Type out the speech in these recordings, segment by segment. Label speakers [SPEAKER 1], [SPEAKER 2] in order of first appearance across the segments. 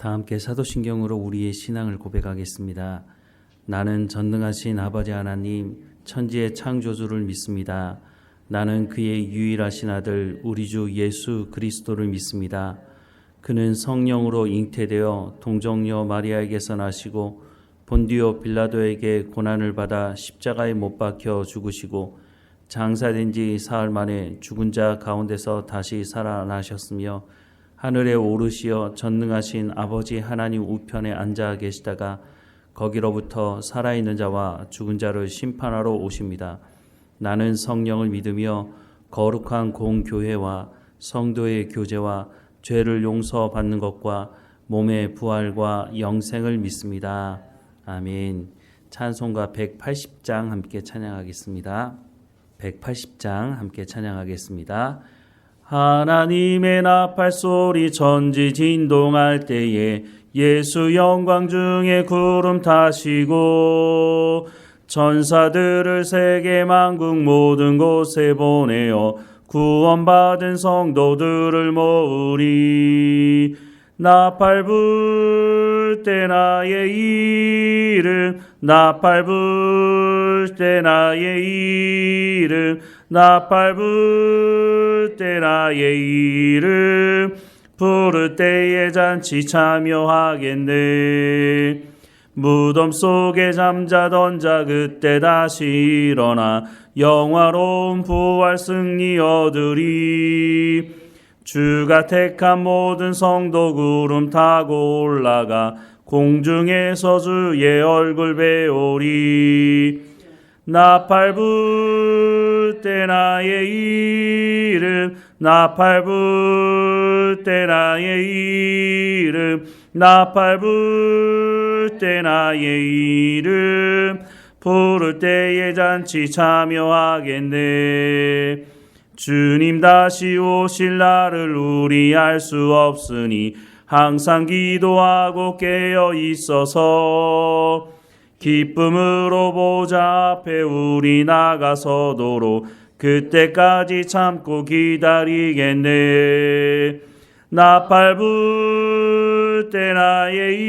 [SPEAKER 1] 다 함께 사도신경으로 우리의 신앙을 고백하겠습니다. 나는 전능하신 아버지 하나님, 천지의 창조주를 믿습니다. 나는 그의 유일하신 아들 우리 주 예수 그리스도를 믿습니다. 그는 성령으로 잉태되어 동정녀 마리아에게서 나시고 본디오 빌라도에게 고난을 받아 십자가에 못 박혀 죽으시고 장사된 지 사흘 만에 죽은 자 가운데서 다시 살아나셨으며 하늘에 오르시어 전능하신 아버지 하나님 우편에 앉아 계시다가 거기로부터 살아있는 자와 죽은 자를 심판하러 오십니다. 나는 성령을 믿으며 거룩한 공교회와 성도의 교제와 죄를 용서받는 것과 몸의 부활과 영생을 믿습니다. 아멘. 찬송가 180장 함께 찬양하겠습니다. 180장 함께 찬양하겠습니다. 하나님의 나팔소리 천지 진동할 때에 예수 영광 중에 구름 타시고 천사들을 세계 만국 모든 곳에 보내어 구원받은 성도들을 모으리. 나팔 불 때 나의 이름, 나팔 불 때 나의 이름, 나팔 불 때 나의 이름, 부를 때에 잔치 참여하겠네. 무덤 속에 잠자던 자 그때 다시 일어나 영화로운 부활 승리 얻으리. 주가 택한 모든 성도 구름 타고 올라가 공중에서 주의 얼굴 배우리. 나팔 불 때 나의 이름, 나팔 불 때 나의 이름, 나팔 불 때 나의 이름, 부를 때에 잔치 참여하겠네. 주님 다시 오실 날을 우리 알 수 없으니 항상 기도하고 깨어 있어서 기쁨으로 보좌 앞에 우리 나가서도록 그때까지 참고 기다리겠네. 나팔 불 때 나의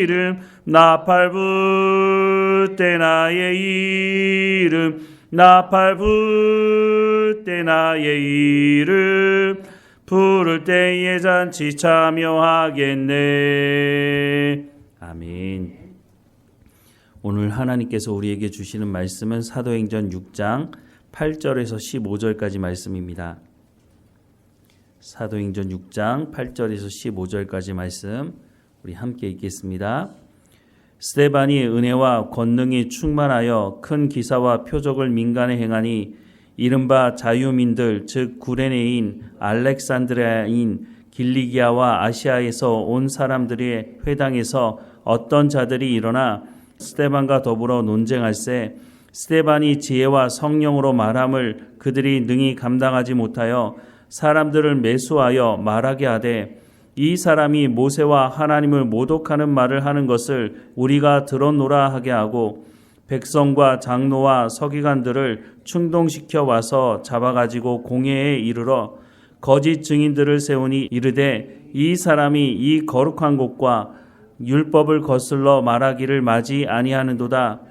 [SPEAKER 1] 이름, 나팔 불 때 나의 이름, 나팔 불 때 나의 이름, 부를 때에 잔치 참여하겠네. 아멘. 오늘 하나님께서 우리에게 주시는 말씀은 사도행전 6장 8절에서 15절까지 말씀입니다. 사도행전 6장 8절에서 15절까지 말씀 우리 함께 읽겠습니다. 스데반이 은혜와 권능이 충만하여 큰 기사와 표적을 민간에 행하니 이른바 자유민들 즉 구레네인 알렉산드리아인 길리기아와 아시아에서 온 사람들의 회당에서 어떤 자들이 일어나 스데반과 더불어 논쟁할세 스데반이 지혜와 성령으로 말함을 그들이 능히 감당하지 못하여 사람들을 매수하여 말하게 하되 이 사람이 모세와 하나님을 모독하는 말을 하는 것을 우리가 들었노라 하게 하고 백성과 장로와 서기관들을 충동시켜 와서 잡아가지고 공회에 이르러 거짓 증인들을 세우니 이르되 이 사람이 이 거룩한 곳과 율법을 거슬러 말하기를 마지 아니하는도다.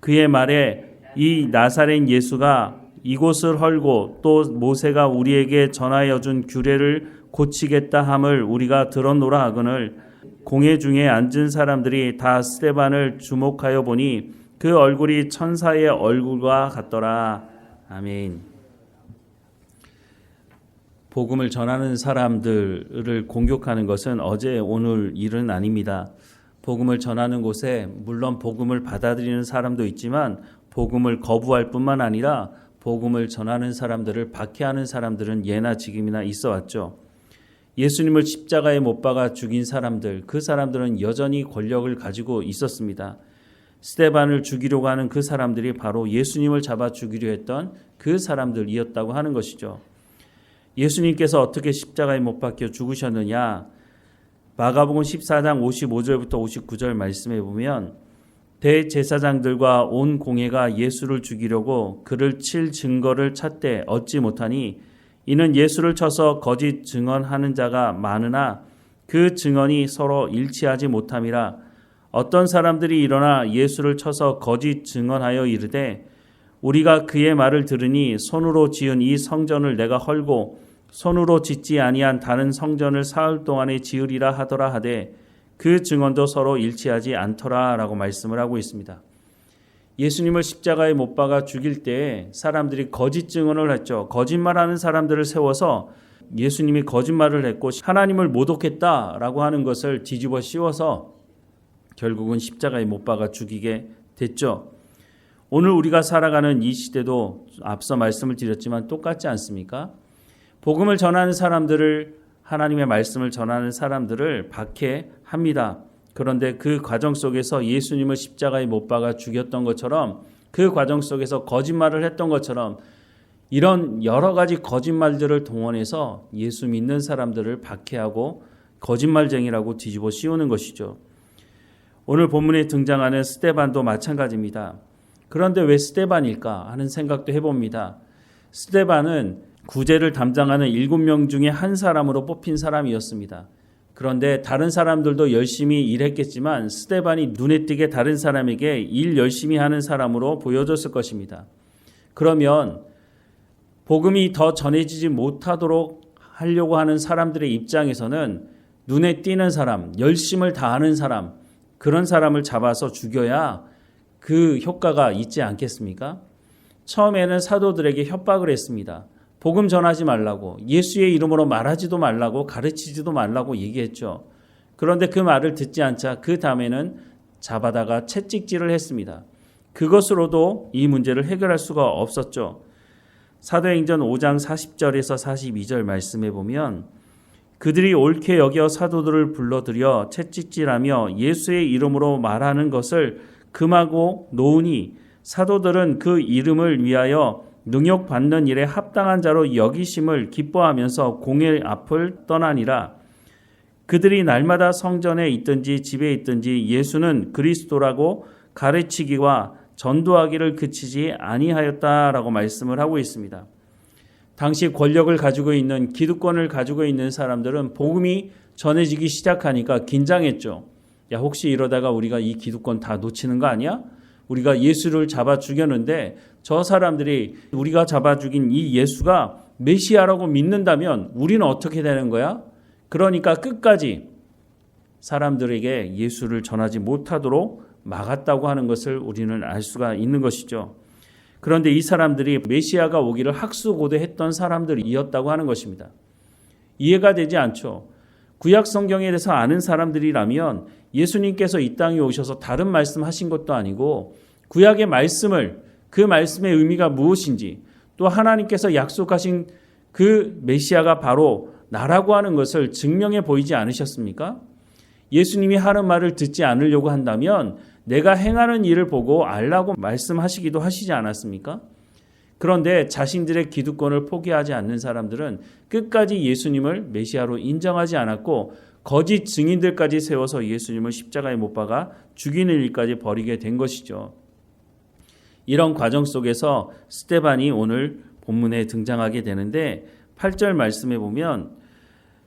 [SPEAKER 1] 그의 말에 이 나사렛 예수가 이곳을 헐고 또 모세가 우리에게 전하여 준 규례를 고치겠다 함을 우리가 들었노라 하거늘 공회 중에 앉은 사람들이 다 스데반을 주목하여 보니 그 얼굴이 천사의 얼굴과 같더라. 아멘. 복음을 전하는 사람들을 공격하는 것은 어제 오늘 일은 아닙니다. 복음을 전하는 곳에 물론 복음을 받아들이는 사람도 있지만 복음을 거부할 뿐만 아니라 복음을 전하는 사람들을 박해하는 사람들은 예나 지금이나 있어 왔죠. 예수님을 십자가에 못 박아 죽인 사람들, 그 사람들은 여전히 권력을 가지고 있었습니다. 스데반을 죽이려고 하는 그 사람들이 바로 예수님을 잡아 죽이려 했던 그 사람들이었다고 하는 것이죠. 예수님께서 어떻게 십자가에 못 박혀 죽으셨느냐? 마가복음 14장 55절부터 59절 말씀에 보면 대제사장들과 온 공회가 예수를 죽이려고 그를 칠 증거를 찾되 얻지 못하니 이는 예수를 쳐서 거짓 증언하는 자가 많으나 그 증언이 서로 일치하지 못함이라. 어떤 사람들이 일어나 예수를 쳐서 거짓 증언하여 이르되 우리가 그의 말을 들으니 손으로 지은 이 성전을 내가 헐고 손으로 짓지 아니한 다른 성전을 사흘 동안에 지으리라 하더라 하되 그 증언도 서로 일치하지 않더라 라고 말씀을 하고 있습니다. 예수님을 십자가에 못 박아 죽일 때 사람들이 거짓 증언을 했죠. 거짓말하는 사람들을 세워서 예수님이 거짓말을 했고 하나님을 모독했다라고 하는 것을 뒤집어 씌워서 결국은 십자가에 못 박아 죽이게 됐죠. 오늘 우리가 살아가는 이 시대도 앞서 말씀을 드렸지만 똑같지 않습니까? 복음을 전하는 사람들을, 하나님의 말씀을 전하는 사람들을 박해합니다. 그런데 그 과정 속에서 예수님을 십자가에 못 박아 죽였던 것처럼, 그 과정 속에서 거짓말을 했던 것처럼 이런 여러 가지 거짓말들을 동원해서 예수 믿는 사람들을 박해하고 거짓말쟁이라고 뒤집어 씌우는 것이죠. 오늘 본문에 등장하는 스데반도 마찬가지입니다. 그런데 왜 스데반일까 하는 생각도 해봅니다. 스데반은 구제를 담당하는 7명 중에 한 사람으로 뽑힌 사람이었습니다. 그런데 다른 사람들도 열심히 일했겠지만 스데반이 눈에 띄게 다른 사람에게 일 열심히 하는 사람으로 보여졌을 것입니다. 그러면 복음이 더 전해지지 못하도록 하려고 하는 사람들의 입장에서는 눈에 띄는 사람, 열심을 다하는 사람, 그런 사람을 잡아서 죽여야 그 효과가 있지 않겠습니까? 처음에는 사도들에게 협박을 했습니다. 복음 전하지 말라고, 예수의 이름으로 말하지도 말라고, 가르치지도 말라고 얘기했죠. 그런데 그 말을 듣지 않자 그 다음에는 잡아다가 채찍질을 했습니다. 그것으로도 이 문제를 해결할 수가 없었죠. 사도행전 5장 40절에서 42절 말씀해 보면 그들이 옳게 여겨 사도들을 불러들여 채찍질하며 예수의 이름으로 말하는 것을 금하고 놓으니 사도들은 그 이름을 위하여 능욕받는 일에 합당한 자로 여기심을 기뻐하면서 공회 앞을 떠나니라. 그들이 날마다 성전에 있든지 집에 있든지 예수는 그리스도라고 가르치기와 전도하기를 그치지 아니하였다라고 말씀을 하고 있습니다. 당시 권력을 가지고 있는, 기득권을 가지고 있는 사람들은 복음이 전해지기 시작하니까 긴장했죠. 야, 혹시 이러다가 우리가 이 기득권 다 놓치는 거 아니야? 우리가 예수를 잡아 죽였는데 저 사람들이 우리가 잡아 죽인 이 예수가 메시아라고 믿는다면 우리는 어떻게 되는 거야? 그러니까 끝까지 사람들에게 예수를 전하지 못하도록 막았다고 하는 것을 우리는 알 수가 있는 것이죠. 그런데 이 사람들이 메시아가 오기를 학수고대했던 사람들이었다고 하는 것입니다. 이해가 되지 않죠. 구약 성경에 대해서 아는 사람들이라면 예수님께서 이 땅에 오셔서 다른 말씀하신 것도 아니고 구약의 말씀을, 그 말씀의 의미가 무엇인지, 또 하나님께서 약속하신 그 메시아가 바로 나라고 하는 것을 증명해 보이지 않으셨습니까? 예수님이 하는 말을 듣지 않으려고 한다면 내가 행하는 일을 보고 알라고 말씀하시기도 하시지 않았습니까? 그런데 자신들의 기득권을 포기하지 않는 사람들은 끝까지 예수님을 메시아로 인정하지 않았고 거짓 증인들까지 세워서 예수님을 십자가에 못 박아 죽이는 일까지 벌이게 된 것이죠. 이런 과정 속에서 스데반이 오늘 본문에 등장하게 되는데 8절 말씀에 보면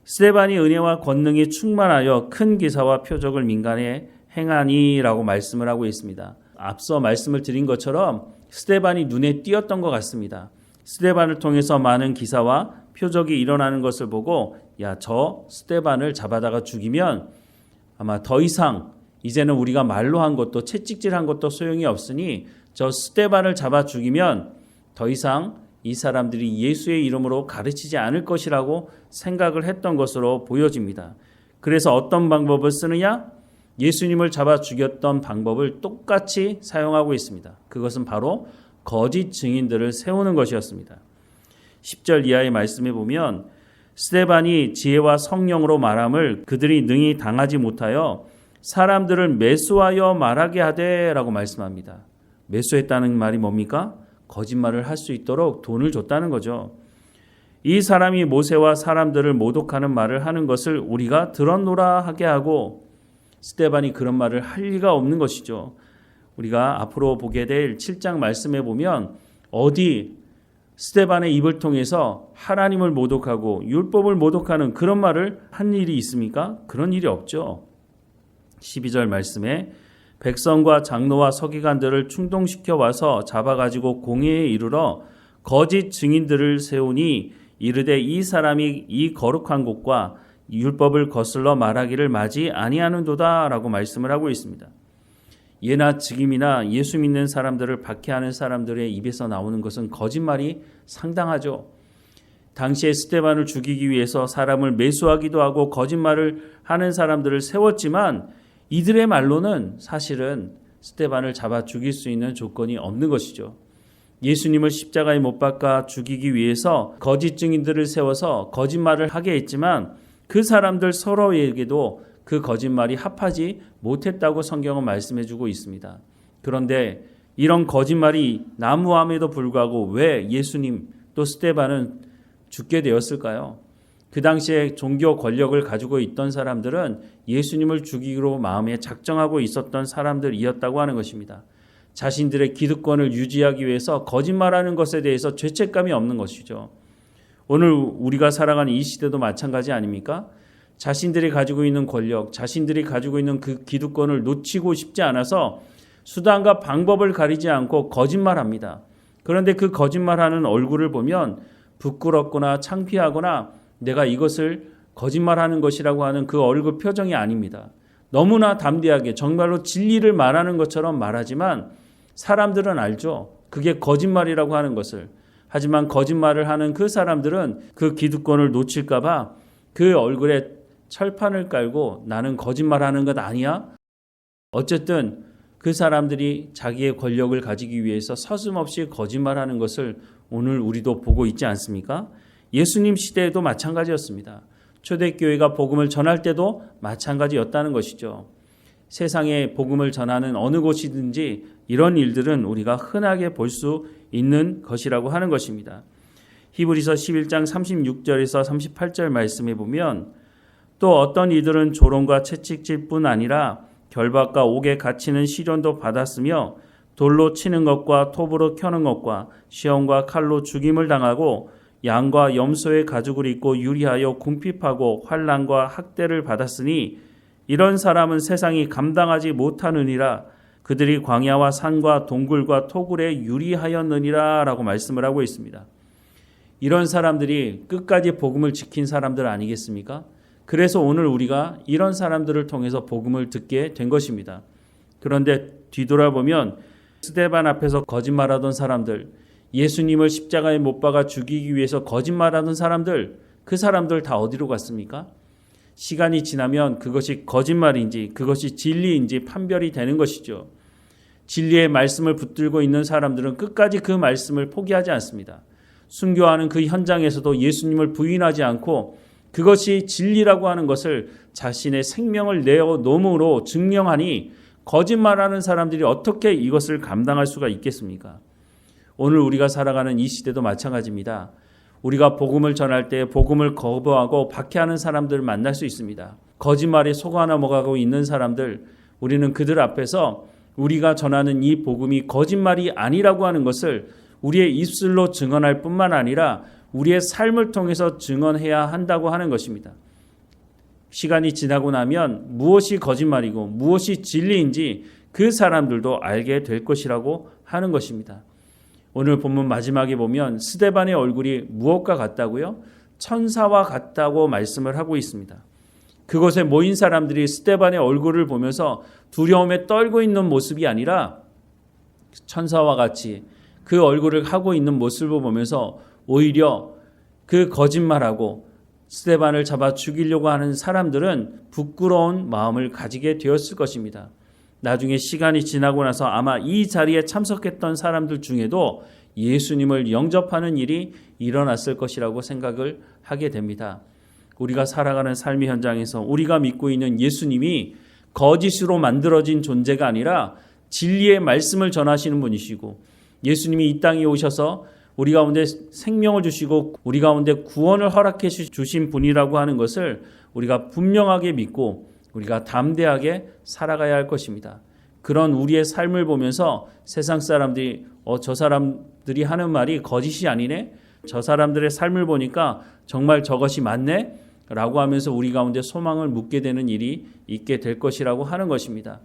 [SPEAKER 1] 스데반이 은혜와 권능이 충만하여 큰 기사와 표적을 민간에 행하니라고 말씀을 하고 있습니다. 앞서 말씀을 드린 것처럼 스데반이 눈에 띄었던 것 같습니다. 스데반을 통해서 많은 기사와 표적이 일어나는 것을 보고 야, 저 스데반을 잡아다가 죽이면 아마 더 이상 이제는 우리가 말로 한 것도 채찍질한 것도 소용이 없으니 저 스데반을 잡아 죽이면 더 이상 이 사람들이 예수의 이름으로 가르치지 않을 것이라고 생각을 했던 것으로 보여집니다. 그래서 어떤 방법을 쓰느냐? 예수님을 잡아 죽였던 방법을 똑같이 사용하고 있습니다. 그것은 바로 거짓 증인들을 세우는 것이었습니다. 10절 이하의 말씀에 보면 스데반이 지혜와 성령으로 말함을 그들이 능히 당하지 못하여 사람들을 매수하여 말하게 하되라고 말씀합니다. 매수했다는 말이 뭡니까? 거짓말을 할 수 있도록 돈을 줬다는 거죠. 이 사람이 모세와 사람들을 모독하는 말을 하는 것을 우리가 들었노라 하게 하고 스데반이 그런 말을 할 리가 없는 것이죠. 우리가 앞으로 보게 될 7장 말씀에 보면 어디 스데반의 입을 통해서 하나님을 모독하고 율법을 모독하는 그런 말을 한 일이 있습니까? 그런 일이 없죠. 12절 말씀에 백성과 장로와 서기관들을 충동시켜 와서 잡아가지고 공회에 이르러 거짓 증인들을 세우니 이르되 이 사람이 이 거룩한 곳과 율법을 거슬러 말하기를 마지 아니하는도다 라고 말씀을 하고 있습니다. 예나 직임이나 예수 믿는 사람들을 박해하는 사람들의 입에서 나오는 것은 거짓말이 상당하죠. 당시에 스데반을 죽이기 위해서 사람을 매수하기도 하고 거짓말을 하는 사람들을 세웠지만 이들의 말로는 사실은 스데반을 잡아 죽일 수 있는 조건이 없는 것이죠. 예수님을 십자가에 못 박아 죽이기 위해서 거짓 증인들을 세워서 거짓말을 하게 했지만 그 사람들 서로에게도 그 거짓말이 합하지 못했다고 성경은 말씀해주고 있습니다. 그런데 이런 거짓말이 난무함에도 불구하고 왜 예수님 또 스데반은 죽게 되었을까요? 그 당시에 종교 권력을 가지고 있던 사람들은 예수님을 죽이기로 마음에 작정하고 있었던 사람들이었다고 하는 것입니다. 자신들의 기득권을 유지하기 위해서 거짓말하는 것에 대해서 죄책감이 없는 것이죠. 오늘 우리가 살아가는 이 시대도 마찬가지 아닙니까? 자신들이 가지고 있는 권력, 자신들이 가지고 있는 그 기득권을 놓치고 싶지 않아서 수단과 방법을 가리지 않고 거짓말합니다. 그런데 그 거짓말하는 얼굴을 보면 부끄럽거나 창피하거나 내가 이것을 거짓말하는 것이라고 하는 그 얼굴 표정이 아닙니다. 너무나 담대하게 정말로 진리를 말하는 것처럼 말하지만 사람들은 알죠. 그게 거짓말이라고 하는 것을. 하지만 거짓말을 하는 그 사람들은 그 기득권을 놓칠까 봐 그 얼굴에 철판을 깔고 나는 거짓말하는 것 아니야? 어쨌든 그 사람들이 자기의 권력을 가지기 위해서 서슴없이 거짓말하는 것을 오늘 우리도 보고 있지 않습니까? 예수님 시대에도 마찬가지였습니다. 초대교회가 복음을 전할 때도 마찬가지였다는 것이죠. 세상에 복음을 전하는 어느 곳이든지 이런 일들은 우리가 흔하게 볼 수 있는 것이라고 하는 것입니다. 히브리서 11장 36절에서 38절 말씀에 보면 또 어떤 이들은 조롱과 채찍질 뿐 아니라 결박과 옥에 갇히는 시련도 받았으며 돌로 치는 것과 톱으로 켜는 것과 시험과 칼로 죽임을 당하고 양과 염소의 가죽을 입고 유리하여 궁핍하고 환난과 학대를 받았으니 이런 사람은 세상이 감당하지 못하느니라 그들이 광야와 산과 동굴과 토굴에 유리하였느니라 라고 말씀을 하고 있습니다. 이런 사람들이 끝까지 복음을 지킨 사람들 아니겠습니까? 그래서 오늘 우리가 이런 사람들을 통해서 복음을 듣게 된 것입니다. 그런데 뒤돌아보면 스데반 앞에서 거짓말하던 사람들, 예수님을 십자가에 못 박아 죽이기 위해서 거짓말하던 사람들, 그 사람들 다 어디로 갔습니까? 시간이 지나면 그것이 거짓말인지 그것이 진리인지 판별이 되는 것이죠. 진리의 말씀을 붙들고 있는 사람들은 끝까지 그 말씀을 포기하지 않습니다. 순교하는 그 현장에서도 예수님을 부인하지 않고 그것이 진리라고 하는 것을 자신의 생명을 내어 놓음으로 증명하니 거짓말하는 사람들이 어떻게 이것을 감당할 수가 있겠습니까? 오늘 우리가 살아가는 이 시대도 마찬가지입니다. 우리가 복음을 전할 때 복음을 거부하고 박해하는 사람들을 만날 수 있습니다. 거짓말에 속아 넘어가고 있는 사람들, 우리는 그들 앞에서 우리가 전하는 이 복음이 거짓말이 아니라고 하는 것을 우리의 입술로 증언할 뿐만 아니라 우리의 삶을 통해서 증언해야 한다고 하는 것입니다. 시간이 지나고 나면 무엇이 거짓말이고 무엇이 진리인지 그 사람들도 알게 될 것이라고 하는 것입니다. 오늘 본문 마지막에 보면 스데반의 얼굴이 무엇과 같다고요? 천사와 같다고 말씀을 하고 있습니다. 그곳에 모인 사람들이 스데반의 얼굴을 보면서 두려움에 떨고 있는 모습이 아니라 천사와 같이 그 얼굴을 하고 있는 모습을 보면서 오히려 그 거짓말하고 스데반을 잡아 죽이려고 하는 사람들은 부끄러운 마음을 가지게 되었을 것입니다. 나중에 시간이 지나고 나서 아마 이 자리에 참석했던 사람들 중에도 예수님을 영접하는 일이 일어났을 것이라고 생각을 하게 됩니다. 우리가 살아가는 삶의 현장에서 우리가 믿고 있는 예수님이 거짓으로 만들어진 존재가 아니라 진리의 말씀을 전하시는 분이시고 예수님이 이 땅에 오셔서 우리 가운데 생명을 주시고 우리 가운데 구원을 허락해 주신 분이라고 하는 것을 우리가 분명하게 믿고 우리가 담대하게 살아가야 할 것입니다. 그런 우리의 삶을 보면서 세상 사람들이 저 사람 사람들이 하는 말이 거짓이 아니네, 저 사람들의 삶을 보니까 정말 저것이 맞네 라고 하면서 우리 가운데 소망을 묻게 되는 일이 있게 될 것이라고 하는 것입니다.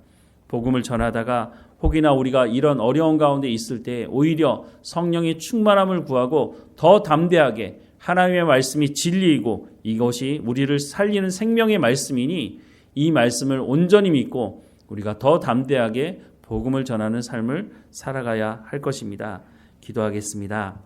[SPEAKER 1] 복음을 전하다가 혹이나 우리가 이런 어려운 가운데 있을 때 오히려 성령의 충만함을 구하고 더 담대하게 하나님의 말씀이 진리이고 이것이 우리를 살리는 생명의 말씀이니 이 말씀을 온전히 믿고 우리가 더 담대하게 복음을 전하는 삶을 살아가야 할 것입니다. 기도하겠습니다.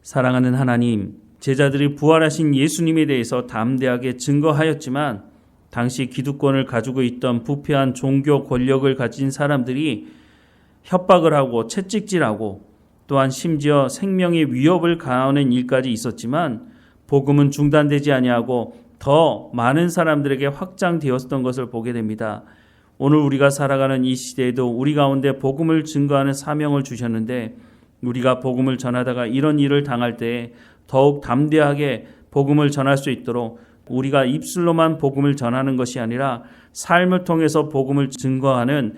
[SPEAKER 1] 사랑하는 하나님, 제자들이 부활하신 예수님에 대해서 담대하게 증거하였지만 당시 기득권을 가지고 있던 부패한 종교 권력을 가진 사람들이 협박을 하고 채찍질하고 또한 심지어 생명의 위협을 가하는 일까지 있었지만 복음은 중단되지 아니하고 더 많은 사람들에게 확장되었던 것을 보게 됩니다. 오늘 우리가 살아가는 이 시대에도 우리 가운데 복음을 증거하는 사명을 주셨는데 우리가 복음을 전하다가 이런 일을 당할 때 더욱 담대하게 복음을 전할 수 있도록 우리가 입술로만 복음을 전하는 것이 아니라 삶을 통해서 복음을 증거하는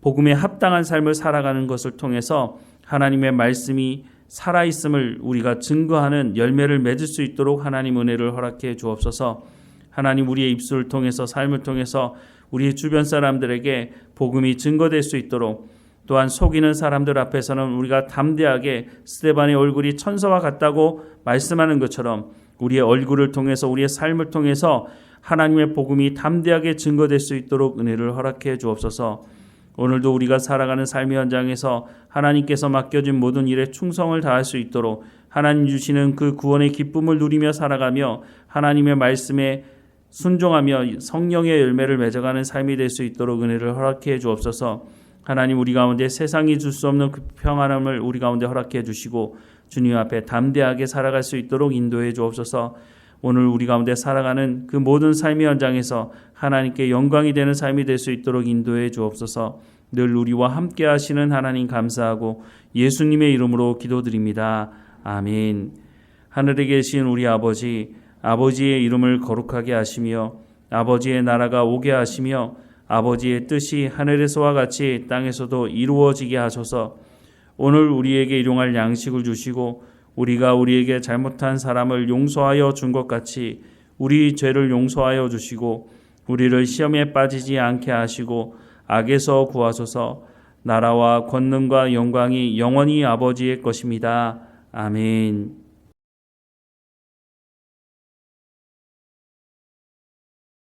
[SPEAKER 1] 복음에 합당한 삶을 살아가는 것을 통해서 하나님의 말씀이 살아있음을 우리가 증거하는 열매를 맺을 수 있도록 하나님 은혜를 허락해 주옵소서. 하나님, 우리의 입술을 통해서 삶을 통해서 우리 주변 사람들에게 복음이 증거될 수 있도록, 또한 속이는 사람들 앞에서는 우리가 담대하게 스데반의 얼굴이 천사와 같다고 말씀하는 것처럼 우리의 얼굴을 통해서 우리의 삶을 통해서 하나님의 복음이 담대하게 증거될 수 있도록 은혜를 허락해 주옵소서. 오늘도 우리가 살아가는 삶의 현장에서 하나님께서 맡겨진 모든 일에 충성을 다할 수 있도록 하나님 주시는 그 구원의 기쁨을 누리며 살아가며 하나님의 말씀에 순종하며 성령의 열매를 맺어가는 삶이 될 수 있도록 은혜를 허락해 주옵소서. 하나님, 우리 가운데 세상이 줄 수 없는 그 평안함을 우리 가운데 허락해 주시고 주님 앞에 담대하게 살아갈 수 있도록 인도해 주옵소서. 오늘 우리 가운데 살아가는 그 모든 삶의 현장에서 하나님께 영광이 되는 삶이 될 수 있도록 인도해 주옵소서. 늘 우리와 함께 하시는 하나님 감사하고 예수님의 이름으로 기도드립니다. 아멘. 하늘에 계신 우리 아버지, 아버지의 이름을 거룩하게 하시며 아버지의 나라가 오게 하시며 아버지의 뜻이 하늘에서와 같이 땅에서도 이루어지게 하소서. 오늘 우리에게 일용할 양식을 주시고 우리가 우리에게 잘못한 사람을 용서하여 준 것 같이 우리 죄를 용서하여 주시고 우리를 시험에 빠지지 않게 하시고 악에서 구하소서. 나라와 권능과 영광이 영원히 아버지의 것입니다. 아멘.